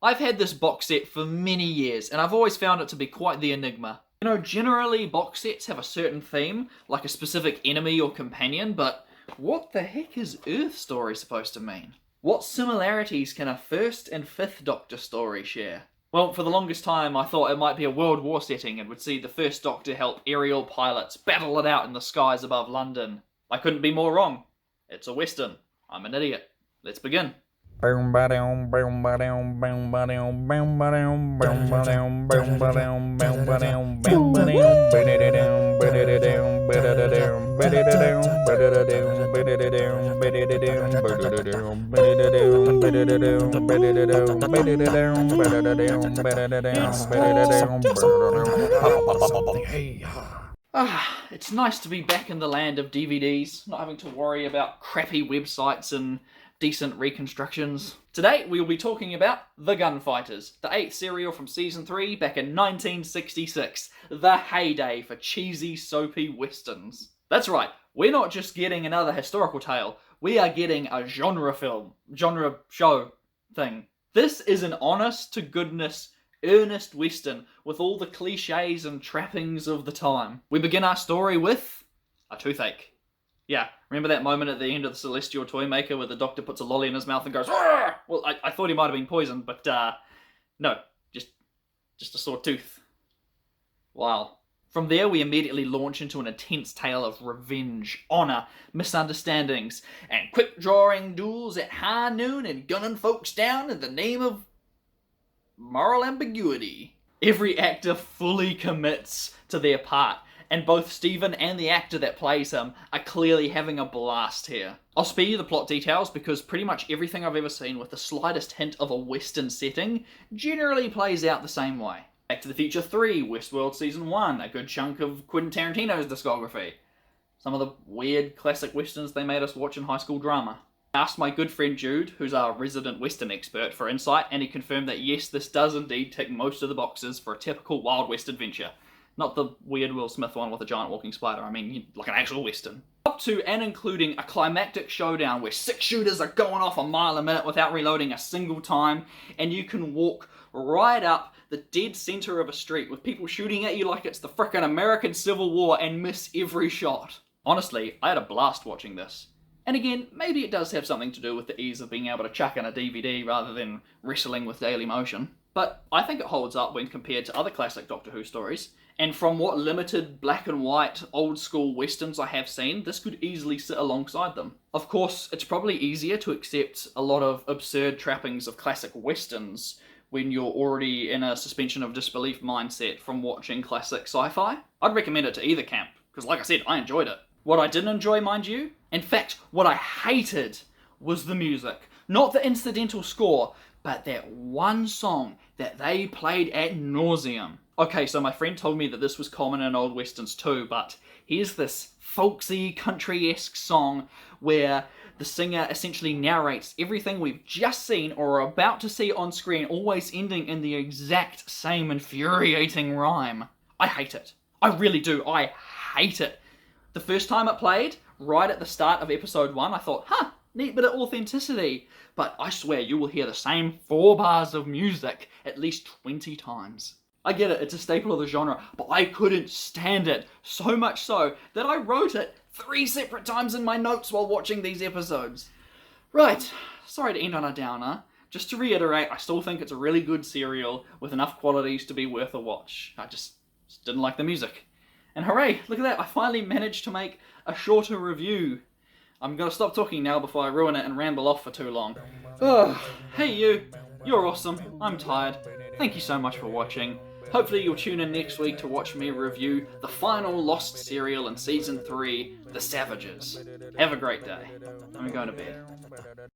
I've had this box set for many years, and I've always found it to be quite the enigma. You know, generally box sets have a certain theme, like a specific enemy or companion, but what the heck is Earth Story supposed to mean? What similarities can a first and fifth Doctor story share? Well, for the longest time I thought it might be a World War setting and would see the first Doctor help aerial pilots battle it out in the skies above London. I couldn't be more wrong. It's a Western. I'm an idiot. Let's begin. It's nice to be back in the land of DVDs, not having to worry about crappy websites and decent reconstructions. Today we will be talking about The Gunfighters, the 8th serial from season 3 back in 1966, the heyday for cheesy soapy westerns. That's right, we're not just getting another historical tale, we are getting a genre show thing. This is an honest to goodness earnest western with all the cliches and trappings of the time. We begin our story with a toothache. Yeah, remember that moment at the end of the Celestial Toymaker where the Doctor puts a lolly in his mouth and goes, "Argh!" Well, I thought he might have been poisoned, but no, just a sore tooth. Wow. From there, we immediately launch into an intense tale of revenge, honour, misunderstandings, and quick-drawing duels at high noon and gunning folks down in the name of moral ambiguity. Every actor fully commits to their part, and both Stephen and the actor that plays him are clearly having a blast here. I'll spare you the plot details because pretty much everything I've ever seen with the slightest hint of a Western setting generally plays out the same way. Back to the Future 3, Westworld Season 1, a good chunk of Quentin Tarantino's discography. Some of the weird classic westerns they made us watch in high school drama. I asked my good friend Jude, who's our resident Western expert, for insight, and he confirmed that yes, this does indeed tick most of the boxes for a typical Wild West adventure. Not the weird Will Smith one with a giant walking spider, I mean like an actual Western. Up to and including a climactic showdown where 6 shooters are going off a mile a minute without reloading a single time, and you can walk right up the dead centre of a street with people shooting at you like it's the frickin' American Civil War and miss every shot. Honestly, I had a blast watching this. And again, maybe it does have something to do with the ease of being able to chuck in a DVD rather than wrestling with Daily Motion. But I think it holds up when compared to other classic Doctor Who stories, and from what limited black and white old school westerns I have seen, this could easily sit alongside them. Of course, it's probably easier to accept a lot of absurd trappings of classic westerns when you're already in a suspension of disbelief mindset from watching classic sci-fi. I'd recommend it to either camp, because like I said, I enjoyed it. What I didn't enjoy, mind you, in fact, what I hated was the music. Not the incidental score, but that one song that they played ad nauseum. Okay, so my friend told me that this was common in old westerns too, but here's this folksy, country-esque song where the singer essentially narrates everything we've just seen or are about to see on screen, always ending in the exact same infuriating rhyme. I hate it. I really do. I hate it. The first time it played, right at the start of episode 1, I thought, neat bit of authenticity. But I swear you will hear the same 4 bars of music at least 20 times. I get it, it's a staple of the genre, but I couldn't stand it. So much so that I wrote it 3 separate times in my notes while watching these episodes. Right, sorry to end on a downer. Just to reiterate, I still think it's a really good serial with enough qualities to be worth a watch. I just didn't like the music. And hooray, look at that, I finally managed to make a shorter review. I'm gonna stop talking now before I ruin it and ramble off for too long. Hey you, you're awesome, I'm tired. Thank you so much for watching. Hopefully you'll tune in next week to watch me review the final Lost serial in Season 3, The Savages. Have a great day. I'm going to bed.